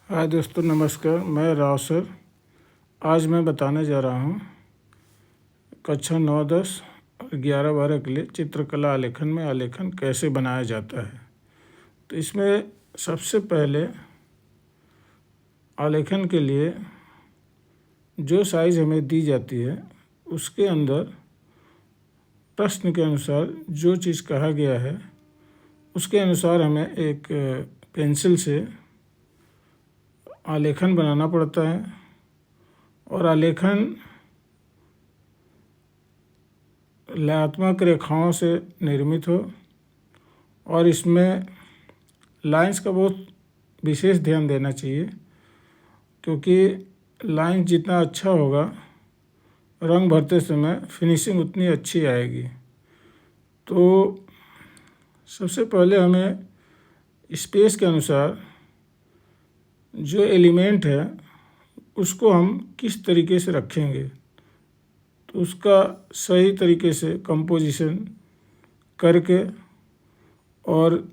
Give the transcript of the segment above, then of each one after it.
हाय दोस्तों, नमस्कार। मैं राव सर। आज मैं बताने जा रहा हूँ कक्षा 9, 10 और 11, 12 के लिए चित्रकला आलेखन में आलेखन कैसे बनाया जाता है। तो इसमें सबसे पहले आलेखन के लिए जो साइज़ हमें दी जाती है उसके अंदर प्रश्न के अनुसार जो चीज़ कहा गया है उसके अनुसार हमें एक पेंसिल से आलेखन बनाना पड़ता है। और आलेखन लयात्मक रेखाओं से निर्मित हो और इसमें लाइंस का बहुत विशेष ध्यान देना चाहिए, क्योंकि लाइन जितना अच्छा होगा रंग भरते समय फिनिशिंग उतनी अच्छी आएगी। तो सबसे पहले हमें स्पेस के अनुसार जो एलिमेंट है उसको हम किस तरीके से रखेंगे, तो उसका सही तरीके से कंपोजिशन करके, और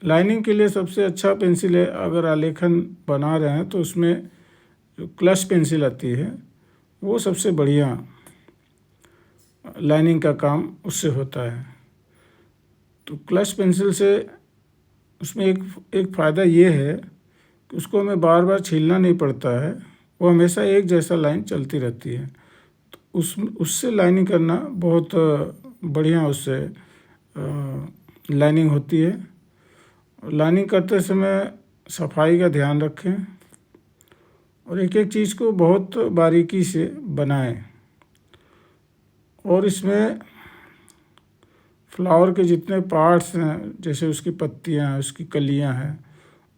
लाइनिंग के लिए सबसे अच्छा पेंसिल है, अगर आलेखन बना रहे हैं तो उसमें जो क्लच पेंसिल आती है वो सबसे बढ़िया लाइनिंग का काम उससे होता है। तो क्लच पेंसिल से उसमें एक फ़ायदा ये है कि उसको हमें बार बार छीलना नहीं पड़ता है, वो हमेशा एक जैसा लाइन चलती रहती है। तो उससे लाइनिंग करना बहुत बढ़िया उससे लाइनिंग होती है। लाइनिंग करते समय सफाई का ध्यान रखें और एक एक चीज़ को बहुत बारीकी से बनाएं। और इसमें फ्लावर के जितने पार्ट्स हैं, जैसे उसकी पत्तियां हैं, उसकी कलियां हैं,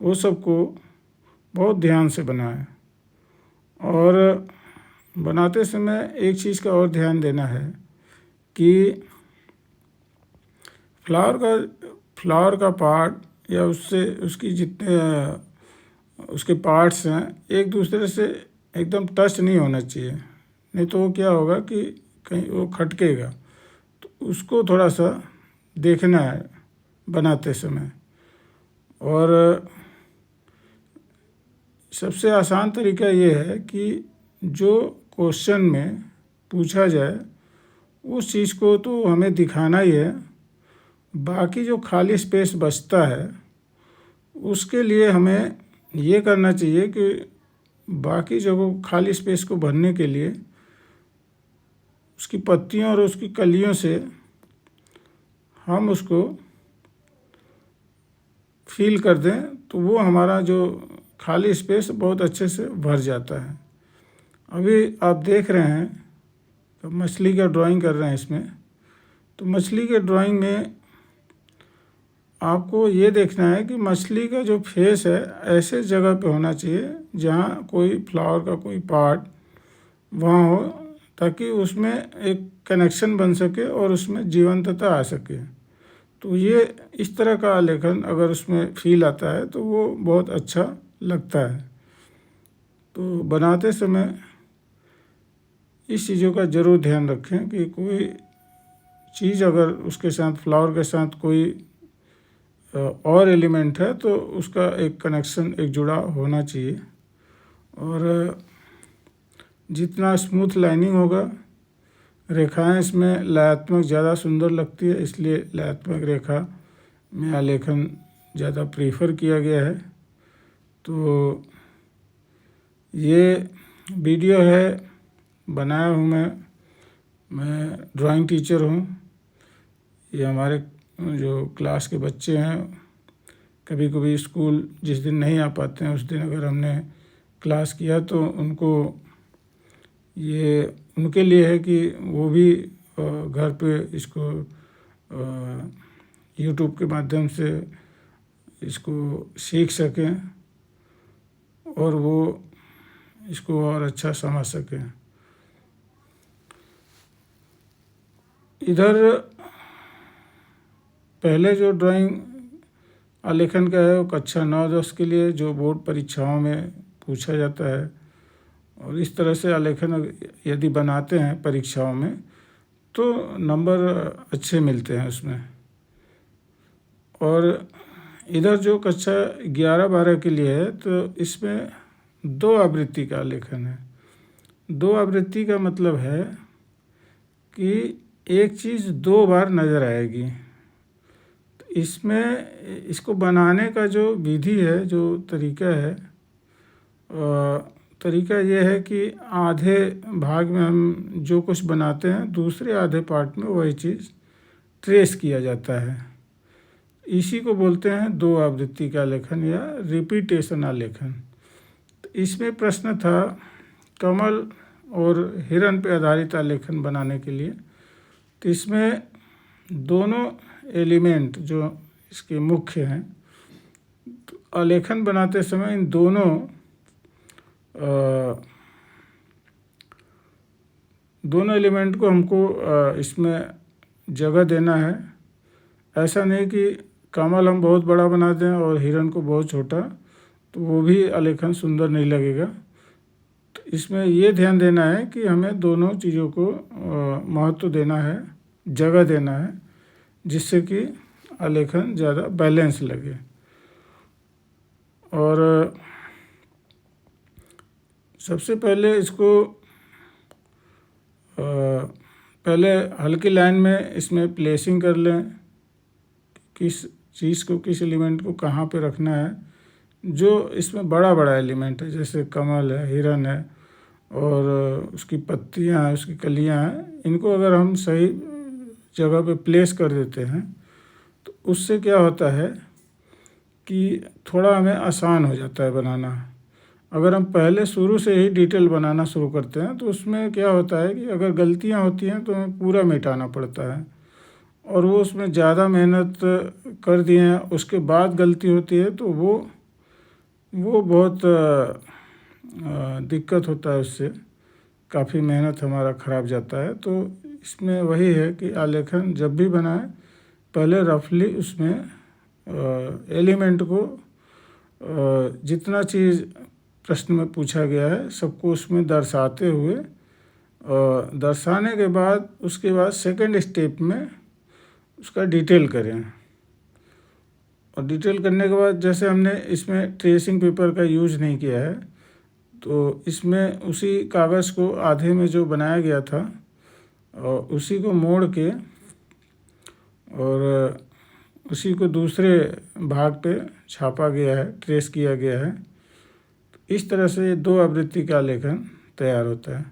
वो सबको बहुत ध्यान से बनाएं। और बनाते समय एक चीज़ का और ध्यान देना है कि फ्लावर का पार्ट या उससे उसकी जितने उसके पार्ट्स हैं एक दूसरे से एकदम टच नहीं होना चाहिए, नहीं तो वो क्या होगा कि कहीं वो खटकेगा। तो उसको थोड़ा सा देखना है बनाते समय। और सबसे आसान तरीका ये है कि जो क्वेश्चन में पूछा जाए उस चीज़ को तो हमें दिखाना ही है, बाकी जो खाली स्पेस बचता है उसके लिए हमें ये करना चाहिए कि बाकी जगह खाली स्पेस को भरने के लिए उसकी पत्तियों और उसकी कलियों से हम उसको फील कर दें, तो वो हमारा जो खाली स्पेस बहुत अच्छे से भर जाता है। अभी आप देख रहे हैं तो मछली का ड्राइंग कर रहे हैं इसमें। तो मछली के ड्राइंग में आपको ये देखना है कि मछली का जो फेस है ऐसे जगह पे होना चाहिए जहाँ कोई फ्लावर का कोई पार्ट वहाँ हो, ताकि उसमें एक कनेक्शन बन सके और उसमें जीवंतता आ सके। तो ये इस तरह का आलेखन अगर उसमें फील आता है तो वो बहुत अच्छा लगता है। तो बनाते समय इस चीज़ों का ज़रूर ध्यान रखें कि कोई चीज़ अगर उसके साथ फ्लावर के साथ कोई और एलिमेंट है तो उसका एक कनेक्शन, एक जुड़ाव होना चाहिए। और जितना स्मूथ लाइनिंग होगा, रेखाएं इसमें लयात्मक ज़्यादा सुंदर लगती है, इसलिए लयात्मक रेखा में आलेखन ज़्यादा प्रीफर किया गया है। तो ये वीडियो है बनाया हूँ मैं ड्राइंग टीचर हूँ। ये हमारे जो क्लास के बच्चे हैं, कभी कभी स्कूल जिस दिन नहीं आ पाते हैं उस दिन अगर हमने क्लास किया तो उनको ये उनके लिए है कि वो भी घर पे इसको यूट्यूब के माध्यम से इसको सीख सकें और वो इसको और अच्छा समझ सकें। इधर पहले जो ड्राइंग आलेखन का है वो कक्षा 9, 10 के लिए जो बोर्ड परीक्षाओं में पूछा जाता है, और इस तरह से आलेखन यदि बनाते हैं परीक्षाओं में तो नंबर अच्छे मिलते हैं उसमें। और इधर जो कक्षा 11-12 के लिए है तो इसमें 2 आवृत्ति का आलेखन है। 2 आवृत्ति का मतलब है कि एक चीज़ 2 बार नज़र आएगी। तो इसमें इसको बनाने का जो विधि है, जो तरीका है, तरीका ये है कि आधे भाग में हम जो कुछ बनाते हैं दूसरे आधे पार्ट में वही चीज़ ट्रेस किया जाता है। इसी को बोलते हैं 2 आवृत्ति का आलेखन या रिपीटेशन आलेखन। तो इसमें प्रश्न था कमल और हिरण पे आधारित आलेखन बनाने के लिए। तो इसमें दोनों एलिमेंट जो इसके मुख्य हैं, तो आलेखन बनाते समय इन दोनों एलिमेंट को हमको इसमें जगह देना है। ऐसा नहीं कि कमल हम बहुत बड़ा बना दें और हिरण को बहुत छोटा, तो वो भी आलेखन सुंदर नहीं लगेगा। तो इसमें ये ध्यान देना है कि हमें दोनों चीज़ों को महत्व देना है, जगह देना है, जिससे कि आलेखन ज़्यादा बैलेंस लगे। और सबसे पहले इसको पहले हल्की लाइन में इसमें प्लेसिंग कर लें, किस चीज़ को, किस एलिमेंट को कहाँ पे रखना है। जो इसमें बड़ा बड़ा एलिमेंट है, जैसे कमल है, हिरण है और उसकी पत्तियाँ हैं, उसकी कलियाँ हैं, इनको अगर हम सही जगह पे प्लेस कर देते हैं तो उससे क्या होता है कि थोड़ा हमें आसान हो जाता है बनाना। अगर हम पहले शुरू से ही डिटेल बनाना शुरू करते हैं तो उसमें क्या होता है कि अगर गलतियां होती हैं तो हमें पूरा मिटाना पड़ता है, और वो उसमें ज़्यादा मेहनत कर दिए हैं उसके बाद गलती होती है तो वो बहुत दिक्कत होता है, उससे काफ़ी मेहनत हमारा ख़राब जाता है। तो इसमें वही है कि आलेखन जब भी बनाए पहले रफली उसमें एलिमेंट को जितना चीज़ प्रश्न में पूछा गया है सबको उसमें दर्शाते हुए, दर्शाने के बाद उसके बाद सेकंड स्टेप में उसका डिटेल करें। और डिटेल करने के बाद जैसे हमने इसमें ट्रेसिंग पेपर का यूज़ नहीं किया है, तो इसमें उसी कागज़ को आधे में जो बनाया गया था और उसी को मोड़ के और उसी को दूसरे भाग पे छापा गया है, ट्रेस किया गया है। तो इस तरह से 2 आवृत्ति का आलेखन तैयार होता है।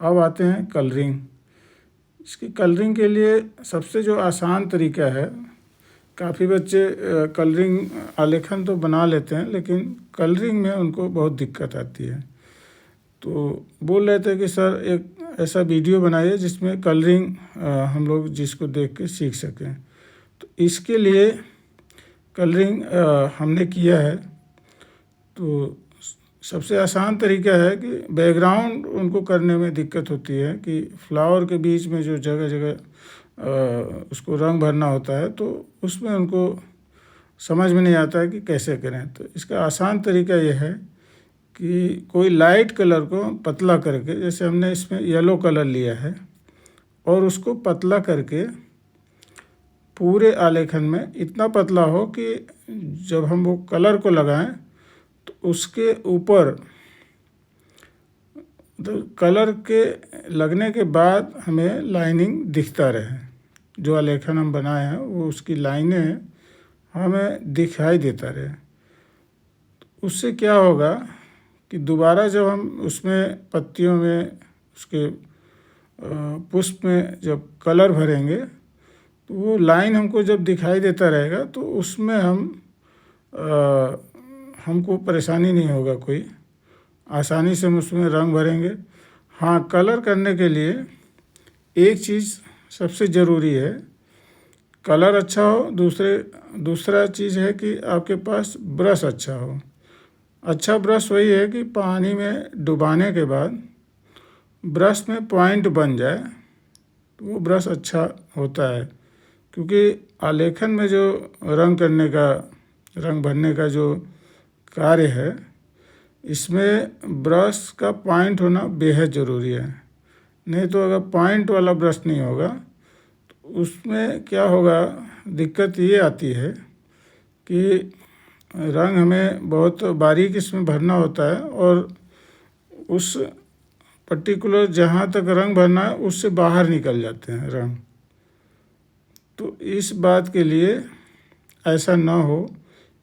अब आते हैं कलरिंग। इसकी कलरिंग के लिए सबसे जो आसान तरीका है, काफ़ी बच्चे कलरिंग आलेखन तो बना लेते हैं लेकिन कलरिंग में उनको बहुत दिक्कत आती है। तो बोल रहे थे कि सर एक ऐसा वीडियो बनाइए जिसमें कलरिंग हम लोग जिसको देख के सीख सकें। तो इसके लिए कलरिंग हमने किया है। तो सबसे आसान तरीका है कि बैकग्राउंड उनको करने में दिक्कत होती है कि फ्लावर के बीच में जो जगह जगह उसको रंग भरना होता है, तो उसमें उनको समझ में नहीं आता है कि कैसे करें। तो इसका आसान तरीका यह है कि कोई लाइट कलर को पतला करके, जैसे हमने इसमें येलो कलर लिया है, और उसको पतला करके पूरे आलेखन में इतना पतला हो कि जब हम वो कलर को लगाएं तो उसके ऊपर, तो कलर के लगने के बाद हमें लाइनिंग दिखता रहे। जो आलेखन हम बनाए हैं वो उसकी लाइनें हमें दिखाई देता रहे। उससे क्या होगा कि दोबारा जब हम उसमें पत्तियों में, उसके पुष्प में जब कलर भरेंगे तो वो लाइन हमको जब दिखाई देता रहेगा तो उसमें हमको परेशानी नहीं होगा, कोई आसानी से हम उसमें रंग भरेंगे। हाँ, कलर करने के लिए एक चीज़ सबसे ज़रूरी है, कलर अच्छा हो। दूसरा चीज़ है कि आपके पास ब्रश अच्छा हो। अच्छा ब्रश वही है कि पानी में डुबाने के बाद ब्रश में पॉइंट बन जाए तो वो ब्रश अच्छा होता है। क्योंकि आलेखन में जो रंग करने का, रंग भरने का जो कार्य है, इसमें ब्रश का पॉइंट होना बेहद ज़रूरी है। नहीं तो अगर पॉइंट वाला ब्रश नहीं होगा तो उसमें क्या होगा, दिक्कत ये आती है कि रंग हमें बहुत बारीक इसमें भरना होता है और उस पर्टिकुलर जहाँ तक रंग भरना है उससे बाहर निकल जाते हैं रंग। तो इस बात के लिए ऐसा ना हो,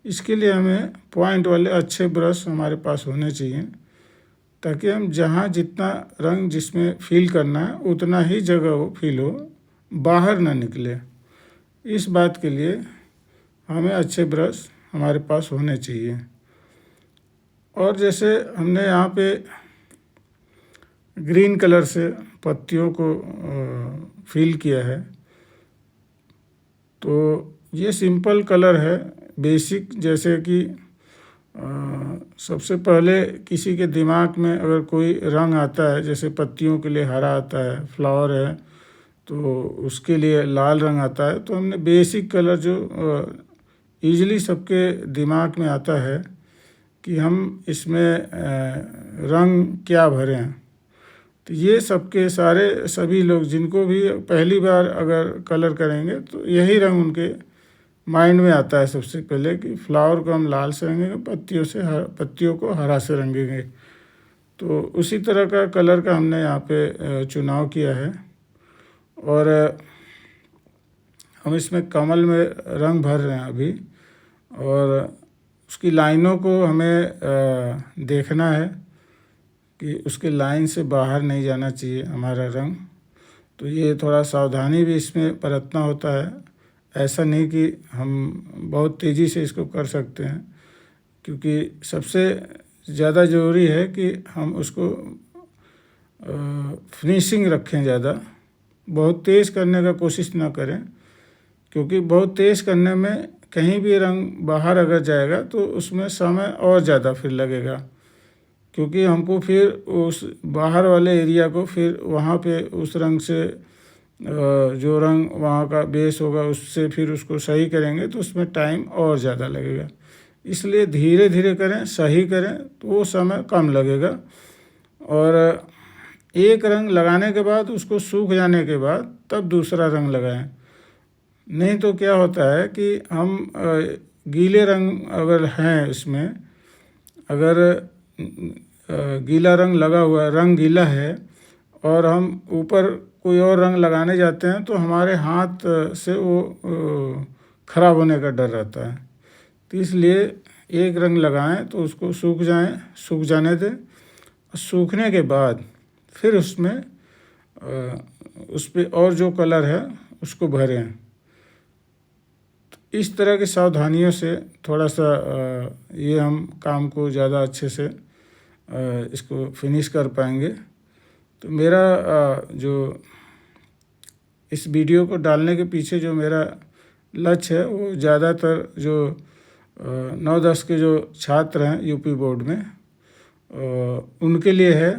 इसके लिए हमें पॉइंट वाले अच्छे ब्रश हमारे पास होने चाहिए, ताकि हम जहाँ जितना रंग जिसमें फिल करना है उतना ही जगह वो फिल हो, बाहर ना निकले। इस बात के लिए हमें अच्छे ब्रश हमारे पास होने चाहिए। और जैसे हमने यहाँ पे ग्रीन कलर से पत्तियों को फिल किया है, तो ये सिंपल कलर है, बेसिक। जैसे कि सबसे पहले किसी के दिमाग में अगर कोई रंग आता है, जैसे पत्तियों के लिए हरा आता है, फ्लावर है तो उसके लिए लाल रंग आता है, तो हमने बेसिक कलर जो ईजिली सबके दिमाग में आता है कि हम इसमें रंग क्या भरें। तो ये सबके सारे सभी लोग जिनको भी पहली बार अगर कलर करेंगे तो यही रंग उनके माइंड में आता है सबसे पहले कि फ्लावर को हम लाल से रंगेंगे, पत्तियों को हरा से रंगेंगे। तो उसी तरह का कलर का हमने यहाँ पे चुनाव किया है। और हम इसमें कमल में रंग भर रहे हैं अभी, और उसकी लाइनों को हमें देखना है कि उसके लाइन से बाहर नहीं जाना चाहिए हमारा रंग। तो ये थोड़ा सावधानी भी इसमें बरतना होता है। ऐसा नहीं कि हम बहुत तेज़ी से इसको कर सकते हैं, क्योंकि सबसे ज़्यादा ज़रूरी है कि हम उसको फिनिशिंग रखें। ज़्यादा बहुत तेज़ करने का कोशिश ना करें, क्योंकि बहुत तेज़ करने में कहीं भी रंग बाहर अगर जाएगा तो उसमें समय और ज़्यादा फिर लगेगा, क्योंकि हमको फिर उस बाहर वाले एरिया को फिर वहाँ पे उस रंग से जो रंग वहाँ का बेस होगा उससे फिर उसको सही करेंगे तो उसमें टाइम और ज़्यादा लगेगा। इसलिए धीरे धीरे करें, सही करें तो वो समय कम लगेगा। और एक रंग लगाने के बाद उसको सूख जाने के बाद तब दूसरा रंग लगाएं। नहीं तो क्या होता है कि हम गीले रंग अगर हैं इसमें, अगर गीला रंग लगा हुआ है, रंग गीला है, और हम ऊपर कोई और रंग लगाने जाते हैं तो हमारे हाथ से वो ख़राब होने का डर रहता है। तो इसलिए एक रंग लगाएं तो उसको सूख जाने दें। सूखने के बाद फिर उसमें उस पर और जो कलर है उसको भरें। इस तरह की सावधानियों से थोड़ा सा ये हम काम को ज़्यादा अच्छे से इसको फिनिश कर पाएंगे। तो मेरा जो इस वीडियो को डालने के पीछे जो मेरा लक्ष्य है वो ज़्यादातर जो 9-10 के जो छात्र हैं यूपी बोर्ड में उनके लिए है।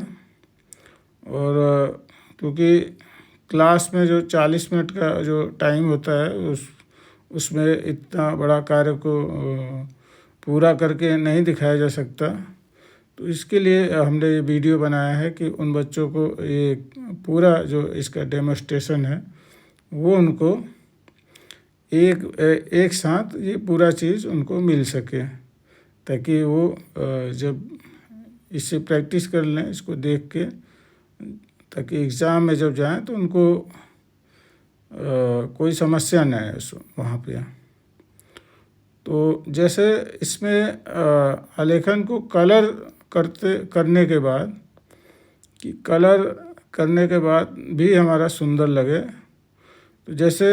और क्योंकि क्लास में जो 40 मिनट का जो टाइम होता है उसमें इतना बड़ा कार्य को पूरा करके नहीं दिखाया जा सकता, तो इसके लिए हमने ये वीडियो बनाया है कि उन बच्चों को ये पूरा जो इसका डेमोस्ट्रेशन है वो उनको एक साथ ये पूरा चीज़ उनको मिल सके, ताकि वो जब इससे प्रैक्टिस कर लें इसको देख के, ताकि एग्ज़ाम में जब जाएं तो उनको कोई समस्या न आए वहाँ पे। तो जैसे इसमें आलेखन को कलर करने के बाद कि कलर करने के बाद भी हमारा सुंदर लगे, तो जैसे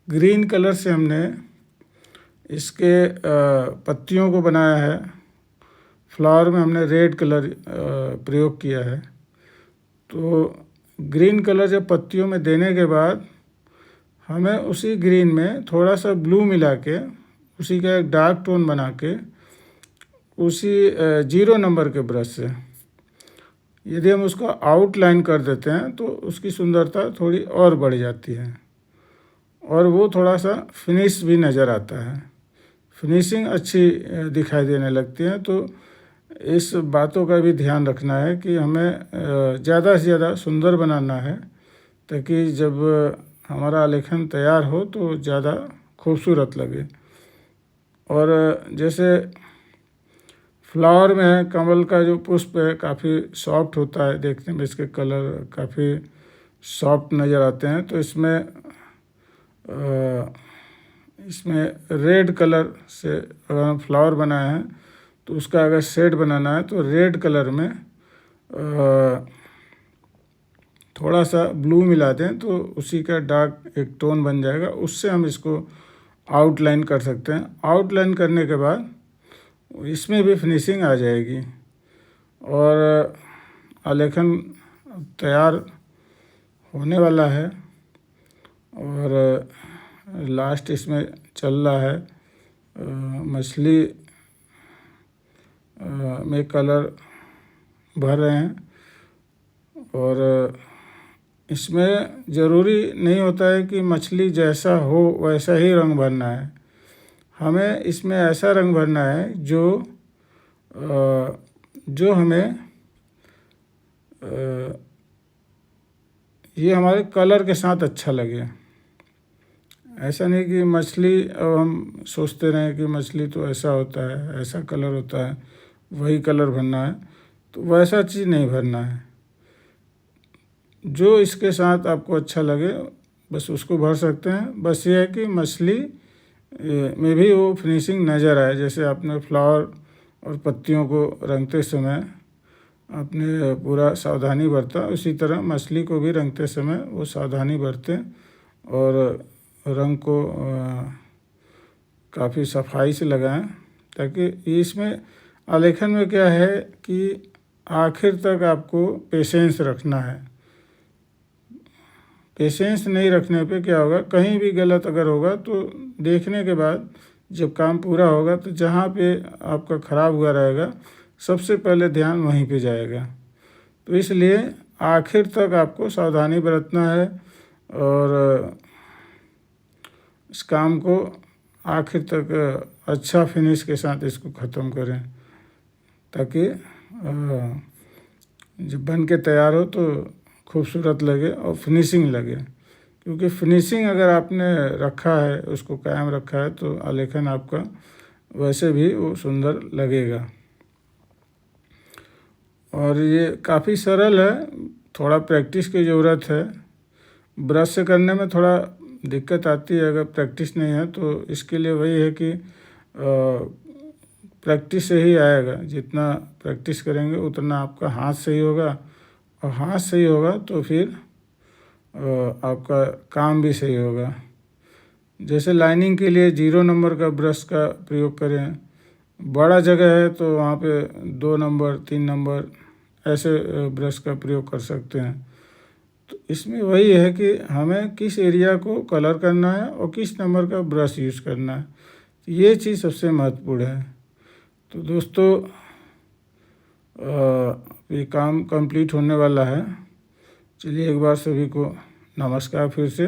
ग्रीन कलर से हमने इसके पत्तियों को बनाया है, फ्लावर में हमने रेड कलर प्रयोग किया है। तो ग्रीन कलर जब पत्तियों में देने के बाद हमें उसी ग्रीन में थोड़ा सा ब्लू मिला के उसी का एक डार्क टोन बना के उसी 0 नंबर के ब्रश से यदि हम उसको आउटलाइन कर देते हैं तो उसकी सुंदरता थोड़ी और बढ़ जाती है और वो थोड़ा सा फिनिश भी नज़र आता है, फिनिशिंग अच्छी दिखाई देने लगती है। तो इस बातों का भी ध्यान रखना है कि हमें ज़्यादा से ज़्यादा सुंदर बनाना है, ताकि जब हमारा आलेखन तैयार हो तो ज़्यादा खूबसूरत लगे। और जैसे फ्लावर में है, कमल का जो पुष्प है काफ़ी सॉफ्ट होता है, देखने में इसके कलर काफ़ी सॉफ्ट नज़र आते हैं। तो इसमें रेड कलर से अगर हम फ्लावर बनाए हैं तो उसका अगर शेड बनाना है तो रेड कलर में थोड़ा सा ब्लू मिला दें तो उसी का डार्क एक टोन बन जाएगा, उससे हम इसको आउटलाइन कर सकते हैं। आउटलाइन करने के बाद इसमें भी फिनिशिंग आ जाएगी और आलेखन तैयार होने वाला है। और लास्ट इसमें चल रहा है, मछली में कलर भर रहे हैं। और इसमें ज़रूरी नहीं होता है कि मछली जैसा हो वैसा ही रंग भरना है, हमें इसमें ऐसा रंग भरना है जो हमें ये हमारे कलर के साथ अच्छा लगे। ऐसा नहीं कि मछली अब हम सोचते रहें कि मछली तो ऐसा होता है, ऐसा कलर होता है, वही कलर भरना है, तो वैसा चीज़ नहीं भरना है। जो इसके साथ आपको अच्छा लगे बस उसको भर सकते हैं। बस ये है कि मछली में भी वो फिनिशिंग नज़र आए। जैसे आपने फ्लावर और पत्तियों को रंगते समय आपने पूरा सावधानी बरता, उसी तरह मछली को भी रंगते समय वो सावधानी बरतें और रंग को काफ़ी सफाई से लगाएं, ताकि इसमें आलेखन में क्या है कि आखिर तक आपको पेशेंस रखना है। पेशेंस नहीं रखने पे क्या होगा, कहीं भी गलत अगर होगा तो देखने के बाद जब काम पूरा होगा तो जहाँ पे आपका ख़राब हुआ रहेगा सबसे पहले ध्यान वहीं पे जाएगा। तो इसलिए आखिर तक आपको सावधानी बरतना है और इस काम को आखिर तक अच्छा फिनिश के साथ इसको ख़त्म करें, ताकि जब बन के तैयार हो तो खूबसूरत लगे और फिनिशिंग लगे। क्योंकि फिनिशिंग अगर आपने रखा है, उसको कायम रखा है, तो आलेखन आपका वैसे भी वो सुंदर लगेगा। और ये काफ़ी सरल है, थोड़ा प्रैक्टिस की ज़रूरत है। ब्रश से करने में थोड़ा दिक्कत आती है अगर प्रैक्टिस नहीं है, तो इसके लिए वही है कि प्रैक्टिस से ही आएगा। जितना प्रैक्टिस करेंगे उतना आपका हाथ सही होगा, और हाथ सही होगा तो फिर आपका काम भी सही होगा। जैसे लाइनिंग के लिए 0 नंबर का ब्रश का प्रयोग करें, बड़ा जगह है तो वहाँ पे 2 नंबर 3 नंबर ऐसे ब्रश का प्रयोग कर सकते हैं। तो इसमें वही है कि हमें किस एरिया को कलर करना है और किस नंबर का ब्रश यूज़ करना है, ये चीज़ सबसे महत्वपूर्ण है। तो दोस्तों ये काम कंप्लीट होने वाला है। चलिए एक बार सभी को नमस्कार फिर से।